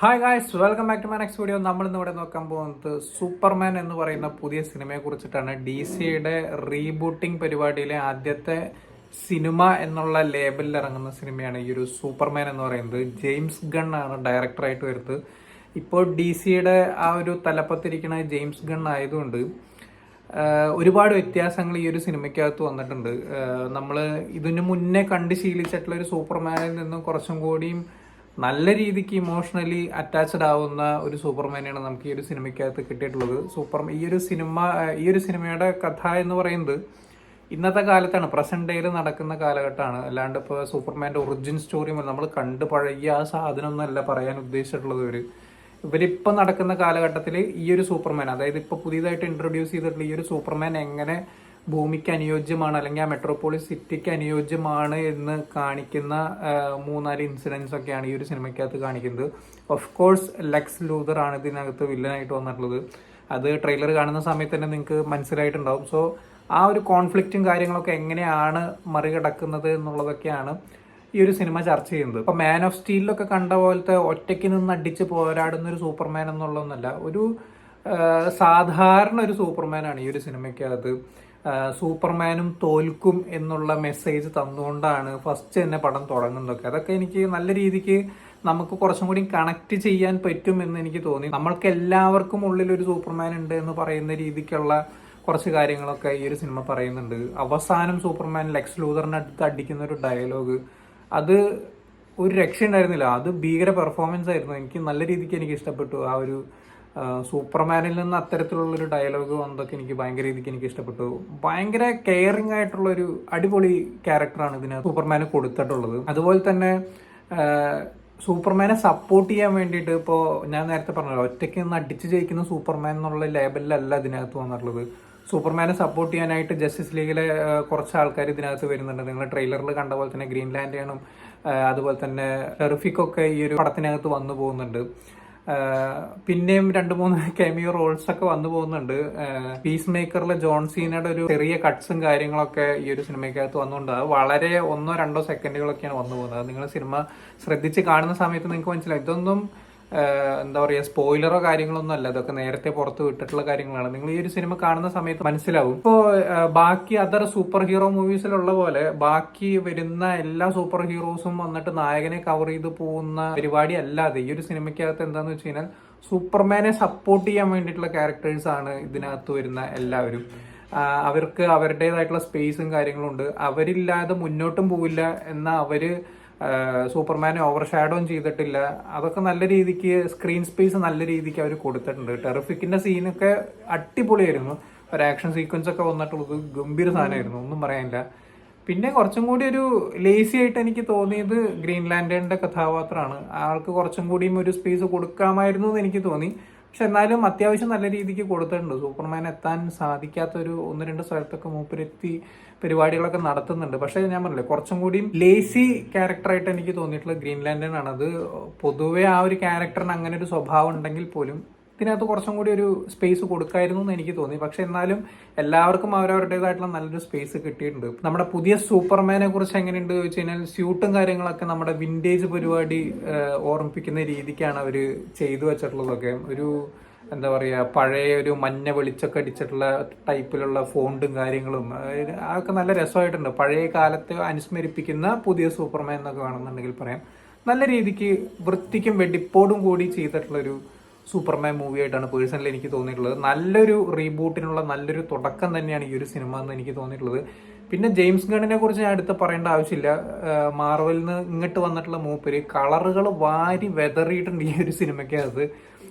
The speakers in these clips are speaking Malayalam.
Hi guys, welcome back to my next video. നമ്മൾ ഇന്ന് ഇവിടെ നോക്കാൻ പോകുന്നത് സൂപ്പർമാൻ എന്ന് പറയുന്ന പുതിയ സിനിമയെ കുറിച്ചിട്ടാണ്. DC-യുടെ റീബൂട്ടിംഗ് പരിപാടിയിലെ ആദ്യത്തെ സിനിമ എന്നുള്ള ലേബലിൽ ഇറങ്ങുന്ന സിനിമയാണ് ഈ ഒരു സൂപ്പർമാൻ എന്ന് പറയുന്നത്. ജെയിംസ് ഗൺ ആണ് ഡയറക്ടറായിട്ട് വരുന്നത്. ഇപ്പോൾ DC-യുടെ ആ ഒരു തലപ്പത്തിരിക്കുന്ന ജെയിംസ് ഗൺ ആയതുകൊണ്ട് ഒരുപാട് വ്യത്യാസങ്ങൾ ഈ ഒരു സിനിമയ്ക്കകത്ത് വന്നിട്ടുണ്ട്. നമ്മൾ ഇതിനു മുന്നേ കണ്ട് ശീലിച്ചിട്ടുള്ള ഒരു സൂപ്പർമാനിൽ നിന്നും കുറച്ചും കൂടിയും നല്ല രീതിക്ക് ഇമോഷണലി അറ്റാച്ച്ഡ് ആവുന്ന ഒരു സൂപ്പർമാനെയാണ് നമുക്ക് ഈ ഒരു സിനിമയ്ക്കകത്ത് കിട്ടിയിട്ടുള്ളത്. ഈ ഒരു സിനിമയുടെ കഥ എന്ന് പറയുന്നത് ഇന്നത്തെ കാലത്താണ്, പ്രസന്റ് ഡേയിൽ നടക്കുന്ന കാലഘട്ടമാണ്. അല്ലാണ്ട് ഇപ്പോൾ സൂപ്പർമാൻ്റെ ഒറിജിൻ സ്റ്റോറി നമ്മൾ കണ്ട് പഴകിയ ആ സാധനമൊന്നുമല്ല പറയാൻ ഉദ്ദേശിച്ചിട്ടുള്ളത്. ഇവരിപ്പോൾ നടക്കുന്ന കാലഘട്ടത്തിൽ ഈ ഒരു സൂപ്പർമാൻ, അതായത് ഇപ്പോൾ പുതിയതായിട്ട് ഇൻട്രൊഡ്യൂസ് ചെയ്തിട്ടുള്ള ഈ ഒരു സൂപ്പർമാൻ എങ്ങനെ ഭൂമിക്ക് അനുയോജ്യമാണ് അല്ലെങ്കിൽ ആ മെട്രോപോളിസ് സിറ്റിക്ക് അനുയോജ്യമാണ് എന്ന് കാണിക്കുന്ന മൂന്നാല് ഇൻസിഡൻസ് ഒക്കെയാണ് ഈ ഒരു സിനിമയ്ക്കകത്ത് കാണിക്കുന്നത്. ഓഫ് കോഴ്സ് ലെക്സ് ലൂതർ ആണ് ഇതിനകത്ത് വില്ലനായിട്ട് വന്നിട്ടുള്ളത്. അത് ട്രെയിലർ കാണുന്ന സമയത്ത് തന്നെ നിങ്ങൾക്ക് മനസ്സിലായിട്ടുണ്ടാവും. സോ ആ ഒരു കോൺഫ്ലിക്റ്റും കാര്യങ്ങളൊക്കെ എങ്ങനെയാണ് മറികടക്കുന്നത് എന്നുള്ളതൊക്കെയാണ് ഈ ഒരു സിനിമ ചർച്ച ചെയ്യുന്നത്. ഇപ്പൊ മാൻ ഓഫ് സ്റ്റീലിലൊക്കെ കണ്ട പോലത്തെ ഒറ്റയ്ക്ക് നിന്ന് അടിച്ച് പോരാടുന്ന ഒരു സൂപ്പർമാൻ എന്നുള്ളതൊന്നല്ല, ഒരു സാധാരണ ഒരു സൂപ്പർമാനാണ് ഈ ഒരു സിനിമയ്ക്കകത്ത്. സൂപ്പർമാനും തോൽക്കും എന്നുള്ള മെസ്സേജ് തന്നുകൊണ്ടാണ് ഫസ്റ്റ് തന്നെ പടം തുടങ്ങുന്നതൊക്കെ. അതൊക്കെ എനിക്ക് നല്ല രീതിക്ക് നമുക്ക് കുറച്ചും കൂടി കണക്ട് ചെയ്യാൻ പറ്റും എന്ന് എനിക്ക് തോന്നി. നമ്മൾക്ക് എല്ലാവർക്കും ഉള്ളിൽ ഒരു സൂപ്പർമാൻ ഉണ്ട് എന്ന് പറയുന്ന രീതിക്കുള്ള കുറച്ച് കാര്യങ്ങളൊക്കെ ഈ ഒരു സിനിമ പറയുന്നുണ്ട്. അവസാനം സൂപ്പർമാൻ ലെക്സ് ലൂതറിന്റെ അടുത്ത് അടിക്കുന്ന ഒരു ഡയലോഗ്, അത് ഒരു രക്ഷ ഉണ്ടായിരുന്നില്ല. അത് ഭീകര പെർഫോമൻസ് ആയിരുന്നു. എനിക്ക് നല്ല രീതിക്ക് എനിക്ക് ഇഷ്ടപ്പെട്ടു. ആ ഒരു സൂപ്പർമാനിൽ നിന്ന് അത്തരത്തിലുള്ളൊരു ഡയലോഗ് വന്നതൊക്കെ എനിക്ക് ഭയങ്കര രീതിക്ക് എനിക്ക് ഇഷ്ടപ്പെട്ടു. ഭയങ്കര കെയറിങ് ആയിട്ടുള്ളൊരു അടിപൊളി ക്യാരക്ടറാണ് ഇതിന് സൂപ്പർമാന് കൊടുത്തിട്ടുള്ളത്. അതുപോലെ തന്നെ സൂപ്പർമാനെ സപ്പോർട്ട് ചെയ്യാൻ വേണ്ടിയിട്ട് ഇപ്പോൾ ഞാൻ നേരത്തെ പറഞ്ഞല്ലോ, ഒറ്റയ്ക്ക് നിന്ന് അടിച്ച് ജയിക്കുന്ന സൂപ്പർമാൻ എന്നുള്ള ലേബലിലല്ല ഇതിനകത്ത് വന്നിട്ടുള്ളത്. സൂപ്പർമാനെ സപ്പോർട്ട് ചെയ്യാനായിട്ട് ജസ്റ്റിസ് ലീഗിലെ കുറച്ച് ആൾക്കാർ ഇതിനകത്ത് വരുന്നുണ്ട്. നിങ്ങൾ ട്രെയിലറിൽ കണ്ട പോലെ തന്നെ ഗ്രീൻ ലാൻറ്റേണും അതുപോലെ തന്നെ ടെറിഫിക്കൊക്കെ ഈ ഒരു പടത്തിനകത്ത് വന്നു പോകുന്നുണ്ട്. പിന്നെയും 2-3 കെമിയോ റോൾസ് ഒക്കെ വന്നു പോകുന്നുണ്ട്. പീസ് മേക്കറിലെ ജോൺ സീനയുടെ ഒരു ചെറിയ കട്ട്സും കാര്യങ്ങളൊക്കെ ഈ ഒരു സിനിമയ്ക്കകത്ത് വന്നുകൊണ്ട് വളരെ 1-2 സെക്കൻഡുകളൊക്കെയാണ് വന്നു പോകുന്നത്. നിങ്ങൾ സിനിമ ശ്രദ്ധിച്ച് കാണുന്ന സമയത്ത് നിങ്ങൾക്ക് മനസ്സിലാവും, ഇതൊന്നും എന്താ പറയുക, സ്പോയിലറോ കാര്യങ്ങളൊന്നും അല്ല. ഇതൊക്കെ നേരത്തെ പുറത്ത് വിട്ടിട്ടുള്ള കാര്യങ്ങളാണ്. നിങ്ങൾ ഈ ഒരു സിനിമ കാണുന്ന സമയത്ത് മനസ്സിലാവും. ഇപ്പോൾ ബാക്കി അതർ സൂപ്പർ ഹീറോ മൂവീസിലുള്ള പോലെ ബാക്കി വരുന്ന എല്ലാ സൂപ്പർ ഹീറോസും വന്നിട്ട് നായകനെ കവർ ചെയ്ത് പോകുന്ന പരിപാടി അല്ലാതെ ഈ ഒരു സിനിമയ്ക്കകത്ത് എന്താന്ന് വെച്ച് കഴിഞ്ഞാൽ സൂപ്പർമാനെ സപ്പോർട്ട് ചെയ്യാൻ വേണ്ടിയിട്ടുള്ള ക്യാരക്ടേഴ്സ് ആണ് ഇതിനകത്ത് വരുന്ന എല്ലാവരും. അവർക്ക് അവരുടേതായിട്ടുള്ള സ്പേസും കാര്യങ്ങളും ഉണ്ട്. അവരില്ലാതെ മുന്നോട്ടും പോവില്ല എന്നാൽ അവര് സൂപ്പർമാനെ ഓവർ ഷാഡോയും ചെയ്തിട്ടില്ല. അതൊക്കെ നല്ല രീതിക്ക് സ്ക്രീൻ സ്പേസ് നല്ല രീതിക്ക് അവർ കൊടുത്തിട്ടുണ്ട്. ടെറിഫിക്കിന്റെ സീനൊക്കെ അടിപൊളിയായിരുന്നു. ഒരു ആക്ഷൻ സീക്വൻസ് ഒക്കെ വന്നിട്ടുള്ളത് ഗംഭീര സാധനമായിരുന്നു, ഒന്നും പറയാനില്ല. പിന്നെ കുറച്ചും കൂടി ഒരു ലേസി ആയിട്ട് എനിക്ക് തോന്നിയത് ഗ്രീൻ ലാൻറ്റേണിന്റെ കഥാപാത്രമാണ്. ആൾക്ക് കുറച്ചും കൂടിയും ഒരു സ്പേസ് കൊടുക്കാമായിരുന്നു എന്ന് എനിക്ക് തോന്നി. പക്ഷെ എന്നാലും അത്യാവശ്യം നല്ല രീതിക്ക് കൊടുത്തിട്ടുണ്ട്. സൂപ്പർമാൻ എത്താൻ സാധിക്കാത്തൊരു 1-2 സ്ഥലത്തൊക്കെ മൂപ്പരെത്തി പരിപാടികളൊക്കെ നടത്തുന്നുണ്ട്. പക്ഷെ ഞാൻ പറഞ്ഞില്ലേ, കുറച്ചും കൂടിയും ലേസി ക്യാരക്ടറായിട്ട് എനിക്ക് തോന്നിയിട്ടുള്ളത് ഗ്രീൻ ലാൻറ്റേൺ ആണ്. അത് പൊതുവെ ആ ഒരു ക്യാരക്ടറിന് അങ്ങനെ ഒരു സ്വഭാവം ഉണ്ടെങ്കിൽ പോലും ഇതിനകത്ത് കുറച്ചും കൂടി ഒരു സ്പേസ് കൊടുക്കായിരുന്നു എന്ന് എനിക്ക് തോന്നി. പക്ഷെ എന്നാലും എല്ലാവർക്കും അവരവരുടേതായിട്ടുള്ള നല്ലൊരു സ്പേസ് കിട്ടിയിട്ടുണ്ട്. നമ്മുടെ പുതിയ സൂപ്പർമാനെ കുറിച്ച് എങ്ങനെയുണ്ട് ചോദിച്ചു കഴിഞ്ഞാൽ, സ്യൂട്ടും കാര്യങ്ങളൊക്കെ നമ്മുടെ വിന്റേജ് പരിപാടി ഓർമ്മിപ്പിക്കുന്ന രീതിക്കാണ് അവർ ചെയ്തു വെച്ചിട്ടുള്ളതൊക്കെ. ഒരു എന്താ പറയുക, പഴയ ഒരു മഞ്ഞ വെളിച്ചൊക്കെ അടിച്ചിട്ടുള്ള ടൈപ്പിലുള്ള ഫോണ്ടും കാര്യങ്ങളും അതൊക്കെ നല്ല രസമായിട്ടുണ്ട്. പഴയ കാലത്തെ അനുസ്മരിപ്പിക്കുന്ന പുതിയ സൂപ്പർമാൻ എന്നൊക്കെ വേണമെന്നുണ്ടെങ്കിൽ പറയാം. നല്ല രീതിക്ക് വൃത്തിക്കും വെടിപ്പോടും കൂടി ചെയ്തിട്ടുള്ളൊരു സൂപ്പർമാൻ മൂവി ആയിട്ടാണ് പേഴ്സണലി എനിക്ക് തോന്നിയിട്ടുള്ളത്. നല്ലൊരു റീബൂട്ടിനുള്ള നല്ലൊരു തുടക്കം തന്നെയാണ് ഈ ഒരു സിനിമ എന്ന് എനിക്ക് തോന്നിയിട്ടുള്ളത്. പിന്നെ ജെയിംസ് ഗണ്ണിനെ കുറിച്ച് ഞാൻ അടുത്ത് പറയേണ്ട ആവശ്യമില്ല. മാർവലിൽ നിന്ന് ഇങ്ങോട്ട് വന്നിട്ടുള്ള മൂപ്പര് കളറുകൾ വാരി വെതറിയിട്ടുണ്ട് ഈ ഒരു സിനിമയ്ക്കകത്ത്.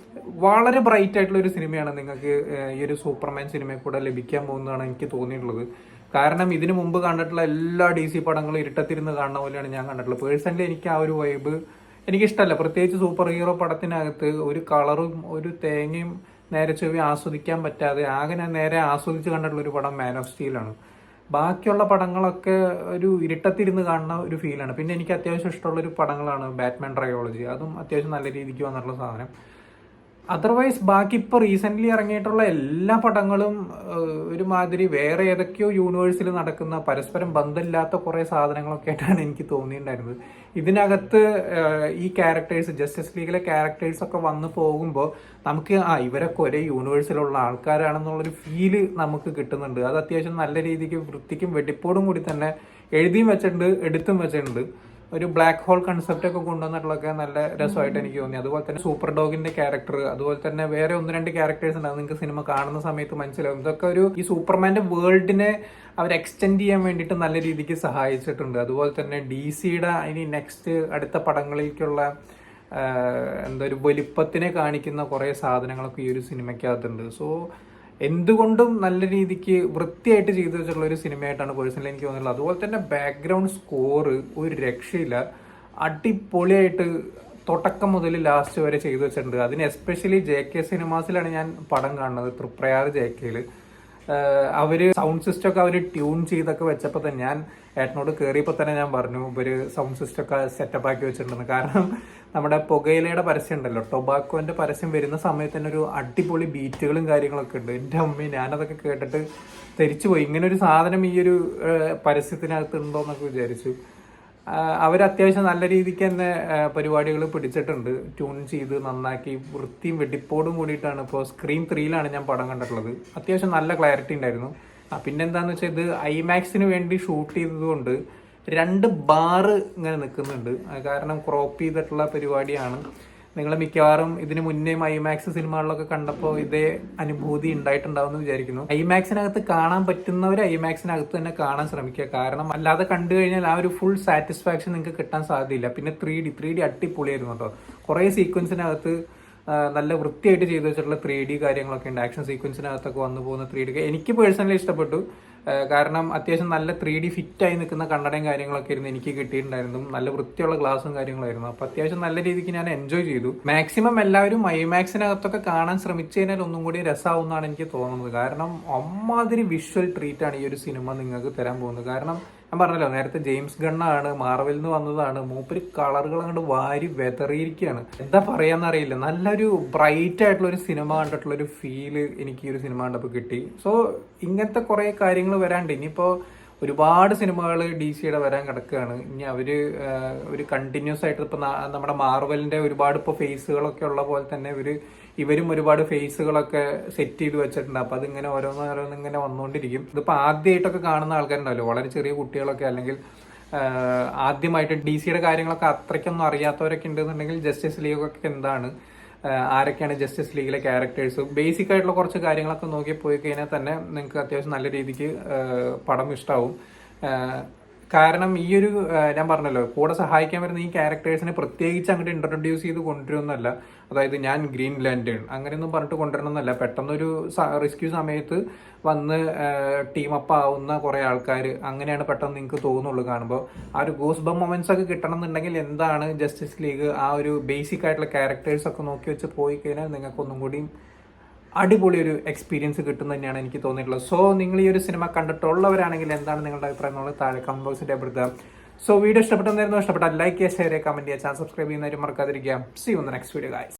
വളരെ ബ്രൈറ്റ് ആയിട്ടുള്ള ഒരു സിനിമയാണ് നിങ്ങൾക്ക് ഈ ഒരു സൂപ്പർമാൻ സിനിമയിൽ കൂടെ ലഭിക്കാൻ പോകുന്നതാണ് എനിക്ക് തോന്നിയിട്ടുള്ളത്. കാരണം ഇതിനു മുമ്പ് കണ്ടിട്ടുള്ള എല്ലാ DC പടങ്ങളും ഇരുട്ടത്തിരുന്ന് കാണുന്ന പോലെയാണ് ഞാൻ കണ്ടിട്ടുള്ളത്. പേഴ്സണലി എനിക്ക് ആ ഒരു വൈബ് എനിക്കിഷ്ടമല്ല. പ്രത്യേകിച്ച് സൂപ്പർ ഹീറോ പടത്തിനകത്ത് ഒരു കളറും ഒരു തേങ്ങയും നേരെ ചെവി ആസ്വദിക്കാൻ പറ്റാതെ ആകെ ഞാൻ നേരെ ആസ്വദിച്ച് കണ്ടിട്ടുള്ള ഒരു പടം മാൻ ഓഫ് സ്റ്റീലാണ്. ബാക്കിയുള്ള പടങ്ങളൊക്കെ ഒരു ഇരുട്ടത്തിരുന്ന് കാണുന്ന ഒരു ഫീലാണ്. പിന്നെ എനിക്ക് അത്യാവശ്യം ഇഷ്ടമുള്ളൊരു പടങ്ങളാണ് ബാറ്റ്മാൻ ട്രയോളജി. അതും അത്യാവശ്യം നല്ല രീതിക്ക് വന്നിട്ടുള്ള സാധനം. അതർവൈസ് ബാക്കി ഇപ്പൊ റീസെന്റ് ഇറങ്ങിയിട്ടുള്ള എല്ലാ പടങ്ങളും ഒരുമാതിരി വേറെ ഏതൊക്കെയോ യൂണിവേഴ്സിൽ നടക്കുന്ന പരസ്പരം ബന്ധമില്ലാത്ത കുറെ സാധനങ്ങളൊക്കെ ആയിട്ടാണ് എനിക്ക് തോന്നിയിട്ടുണ്ടായിരുന്നത്. ഇതിനകത്ത് ഈ ക്യാരക്ടേഴ്സ്, ജസ്റ്റിസ് ലീഗിലെ ക്യാരക്ടേഴ്സ് ഒക്കെ വന്നു പോകുമ്പോൾ നമുക്ക് ഇവരൊക്കെ ഒരേ യൂണിവേഴ്സിലുള്ള ആൾക്കാരാണെന്നുള്ളൊരു ഫീല് നമുക്ക് കിട്ടുന്നുണ്ട്. അത് അത്യാവശ്യം നല്ല രീതിക്ക് വൃത്തിക്കും വെടിപ്പോടും കൂടി തന്നെ എഴുതിയും വെച്ചിട്ടുണ്ട്, എടുത്തും വെച്ചിട്ടുണ്ട്. ഒരു ബ്ലാക്ക് ഹോൾ കൺസെപ്റ്റ് ഒക്കെ കൊണ്ടുവന്നിട്ടുള്ളതൊക്കെ നല്ല രസമായിട്ട് എനിക്ക് തോന്നി. അതുപോലെ തന്നെ സൂപ്പർ ഡോഗിന്റെ ക്യാരക്ടർ, അതുപോലെ തന്നെ വേറെ 1-2 ക്യാരക്ടേഴ്സ് ഉണ്ട്. അത് നിങ്ങൾക്ക് സിനിമ കാണുന്ന സമയത്ത് മനസ്സിലാവും. ഇതൊക്കെ ഈ സൂപ്പർമാന്റെ വേൾഡിനെ അവർ എക്സ്റ്റെൻഡ് ചെയ്യാൻ വേണ്ടിയിട്ട് നല്ല രീതിക്ക് സഹായിച്ചിട്ടുണ്ട്. അതുപോലെ തന്നെ DC-യുടെ ഇനി നെക്സ്റ്റ് അടുത്ത പടങ്ങളിലേക്കുള്ള ഒരു വലിപ്പത്തിനെ കാണിക്കുന്ന കുറെ സാധനങ്ങളൊക്കെ ഈ ഒരു സിനിമയ്ക്കകത്തുണ്ട്. സോ എന്തുകൊണ്ടും നല്ല രീതിക്ക് വൃത്തിയായിട്ട് ചെയ്തു വെച്ചിട്ടുള്ള ഒരു സിനിമയായിട്ടാണ് പേഴ്സണലി എനിക്ക് തോന്നുന്നത്. അതുപോലെ തന്നെ ബാക്ക്ഗ്രൗണ്ട് സ്കോർ ഒരു രക്ഷയില്ല, അടിപൊളിയായിട്ട് തുടക്കം മുതൽ ലാസ്റ്റ് വരെ ചെയ്തു വെച്ചിട്ടുണ്ട്. അതിന് എസ്പെഷ്യലി JK സിനിമാസിലാണ് ഞാൻ പടം കാണുന്നത്, തൃപ്രയാർ JKയിൽ. അവര് സൗണ്ട് സിസ്റ്റം ഒക്കെ അവര് ട്യൂൺ ചെയ്തൊക്കെ വെച്ചപ്പോൾ തന്നെ ഞാൻ ഏട്ടനോട് കയറിയപ്പോൾ തന്നെ ഞാൻ പറഞ്ഞു ഇവര് സൗണ്ട് സിസ്റ്റം ഒക്കെ സെറ്റപ്പ് ആക്കി വെച്ചിട്ടുണ്ടെന്ന്. കാരണം നമ്മുടെ പുകയിലയുടെ പരസ്യം ഉണ്ടല്ലോ, ടൊബാക്കോന്റെ പരസ്യം വരുന്ന സമയത്ത് തന്നെ ഒരു അടിപൊളി ബീറ്റുകളും കാര്യങ്ങളൊക്കെ ഉണ്ട്. എൻ്റെ അമ്മ ഞാനതൊക്കെ കേട്ടിട്ട് തിരിച്ചുപോയി. ഇങ്ങനെ ഒരു സാധനം ഈ ഒരു പരസ്യത്തിനകത്ത് ഉണ്ടോ എന്നൊക്കെ വിചാരിച്ചു. അവർ അത്യാവശ്യം നല്ല രീതിക്ക് തന്നെ പരിപാടികൾ പിടിച്ചിട്ടുണ്ട്, ട്യൂൺ ചെയ്ത് നന്നാക്കി വൃത്തിയും വെടിപ്പോടും കൂടിയിട്ടാണ്. ഇപ്പോൾ സ്ക്രീൻ 3-ലാണ് ഞാൻ പടം കണ്ടിട്ടുള്ളത്. അത്യാവശ്യം നല്ല ക്ലാരിറ്റി ഉണ്ടായിരുന്നു. പിന്നെന്താന്ന് വെച്ചാൽ ഇത് IMAX-ന് വേണ്ടി ഷൂട്ട് ചെയ്തതുകൊണ്ട് 2 ബാറ് ഇങ്ങനെ നിൽക്കുന്നുണ്ട്. കാരണം ക്രോപ്പ് ചെയ്തിട്ടുള്ള പരിപാടിയാണ്. നിങ്ങൾ മിക്കവാറും ഇതിന് മുന്നേയും IMAX സിനിമകളിലൊക്കെ കണ്ടപ്പോൾ ഇതേ അനുഭൂതി ഉണ്ടായിട്ടുണ്ടാവും എന്ന് വിചാരിക്കുന്നു. IMAX-നകത്ത് കാണാൻ പറ്റുന്നവർ IMAX-നകത്ത് തന്നെ കാണാൻ ശ്രമിക്കുക. കാരണം അല്ലാതെ കണ്ടു കഴിഞ്ഞാൽ ആ ഒരു ഫുൾ സാറ്റിസ്ഫാക്ഷൻ നിങ്ങൾക്ക് കിട്ടാൻ സാധ്യതയില്ല. പിന്നെ 3D അടിപൊളിയായിരുന്നു കേട്ടോ. കുറേ സീക്വൻസിനകത്ത് നല്ല വൃത്തിയായിട്ട് ചെയ്തു വെച്ചിട്ടുള്ള 3D കാര്യങ്ങളൊക്കെ ഉണ്ട്. ആക്ഷൻ സീക്വൻസിനകത്തൊക്കെ വന്നു പോകുന്ന 3D എനിക്ക് പേഴ്സണലി ഇഷ്ടപ്പെട്ടു. കാരണം അത്യാവശ്യം നല്ല 3D ഫിറ്റായി നിൽക്കുന്ന കണ്ണടയും കാര്യങ്ങളൊക്കെ ആയിരുന്നു എനിക്ക് കിട്ടിയിട്ടുണ്ടായിരുന്നു. നല്ല വൃത്തിയുള്ള ഗ്ലാസും കാര്യങ്ങളായിരുന്നു. അപ്പോൾ അത്യാവശ്യം നല്ല രീതിക്ക് ഞാൻ എൻജോയ് ചെയ്തു. മാക്സിമം എല്ലാവരും IMAX-നകത്തൊക്കെ കാണാൻ ശ്രമിച്ചു കഴിഞ്ഞാൽ ഒന്നും കൂടി രസമാവുമെന്നാണ് എനിക്ക് തോന്നുന്നത്. കാരണം അമ്മാതിരി വിഷ്വൽ ട്രീറ്റാണ് ഈ ഒരു സിനിമ നിങ്ങൾക്ക് തരാൻ പോകുന്നത്. കാരണം ഞാൻ പറഞ്ഞല്ലോ, നേരത്തെ ജെയിംസ് ഗണ്ണാണ്, മാർവലിൽ നിന്ന് വന്നതാണ്. മൂപ്പര് കളറുകൾ അങ്ങോട്ട് വാരി വെതറിയിരിക്കുകയാണ്. എന്താ പറയാന്നറിയില്ല. നല്ലൊരു ബ്രൈറ്റ് ആയിട്ടുള്ള ഒരു സിനിമ കണ്ടിട്ടുള്ള ഒരു ഫീല് എനിക്ക് ഈ ഒരു സിനിമ കണ്ടപ്പോൾ കിട്ടി. സോ ഇങ്ങനത്തെ കുറെ കാര്യങ്ങൾ വരാണ്ട് ഇനിയിപ്പോൾ ഒരുപാട് സിനിമകൾ DC-യുടെ വരാൻ കിടക്കുകയാണ്. ഇനി അവര് ഒരു കണ്ടിന്യൂസ് ആയിട്ട് ഇപ്പൊ നമ്മുടെ മാർവലിന്റെ ഒരുപാട് ഇപ്പോൾ ഫേസുകളൊക്കെ ഉള്ള പോലെ തന്നെ ഇവരും ഒരുപാട് ഫേസുകളൊക്കെ സെറ്റ് ചെയ്ത് വെച്ചിട്ടുണ്ട്. അപ്പൊ അതിങ്ങനെ ഓരോന്നോരോന്ന് ഇങ്ങനെ വന്നുകൊണ്ടിരിക്കും. ഇതിപ്പോ ആദ്യമായിട്ടൊക്കെ കാണുന്ന ആൾക്കാരുണ്ടല്ലോ, വളരെ ചെറിയ കുട്ടികളൊക്കെ, അല്ലെങ്കിൽ ആദ്യമായിട്ട് DC-യുടെ കാര്യങ്ങളൊക്കെ അത്രയ്ക്കൊന്നും അറിയാത്തവരൊക്കെ ഉണ്ടെന്നുണ്ടെങ്കിൽ ജസ്റ്റിസ് ലീഗ് ഒക്കെ എന്താണ്, ആരൊക്കെയാണ് ജസ്റ്റിസ് ലീഗിലെ ക്യാരക്ടേഴ്സ്, ബേസിക് ആയിട്ടുള്ള കുറച്ച് കാര്യങ്ങളൊക്കെ നോക്കി പോയി കഴിഞ്ഞാൽ തന്നെ നിങ്ങൾക്ക് അത്യാവശ്യം നല്ല രീതിക്ക് പടം ഇഷ്ടാവും. കാരണം ഈ ഒരു ഞാൻ പറഞ്ഞല്ലോ, കൂടെ സഹായിക്കാൻ വരുന്ന ഈ ക്യാരക്ടേഴ്സിനെ പ്രത്യേകിച്ച് അങ്ങോട്ട് ഇൻട്രൊഡ്യൂസ് ചെയ്ത് കൊണ്ടുവരുന്നല്ല. അതായത് ഞാൻ ഗ്രീൻ ലാൻറ്റേൺ അങ്ങനെയൊന്നും പറഞ്ഞിട്ട് കൊണ്ടുവരണമെന്നല്ല. പെട്ടെന്നൊരു റെസ്ക്യൂ സമയത്ത് വന്ന് ടീം അപ്പ് ആവുന്ന കുറെ ആൾക്കാർ, അങ്ങനെയാണ് പെട്ടെന്ന് നിങ്ങൾക്ക് തോന്നുള്ളൂ കാണുമ്പോൾ. ആ ഒരു ഗൂസ് ബം മൊമെന്റ്സ് ഒക്കെ കിട്ടണം എന്നുണ്ടെങ്കിൽ എന്താണ് ജസ്റ്റിസ് ലീഗ്, ആ ഒരു ബേസിക് ആയിട്ടുള്ള ക്യാരക്ടേഴ്സ് ഒക്കെ നോക്കി വെച്ച് പോയി കഴിഞ്ഞാൽ നിങ്ങൾക്കൊന്നും കൂടി അടിപൊളി ഒരു എക്സ്പീരിയൻസ് കിട്ടും തന്നെയാണ് എനിക്ക് തോന്നിയിട്ടുള്ളത്. സോ നിങ്ങൾ ഈ ഒരു സിനിമ കണ്ടിട്ടുള്ളവരാണെങ്കിൽ എന്താണ് നിങ്ങളുടെ അഭിപ്രായം എന്നുള്ളത് താഴെ കമന്റ് ബോക്സിൽ രേഖപ്പെടുത്തുക. സോ വീഡിയോ ഇഷ്ടപ്പെട്ടെന്നായിരുന്നു, ഇഷ്ടപ്പെട്ടാൽ ലൈക്ക് ചെയ്യുക, ഷെയർ ചെയ്യുക, കമന്റ് ചെയ്യുക, ചാനൽ സബ്സ്ക്രൈബ് ചെയ്യുന്നവരും മറക്കാതിരിക്കുക. See you in the next video guys.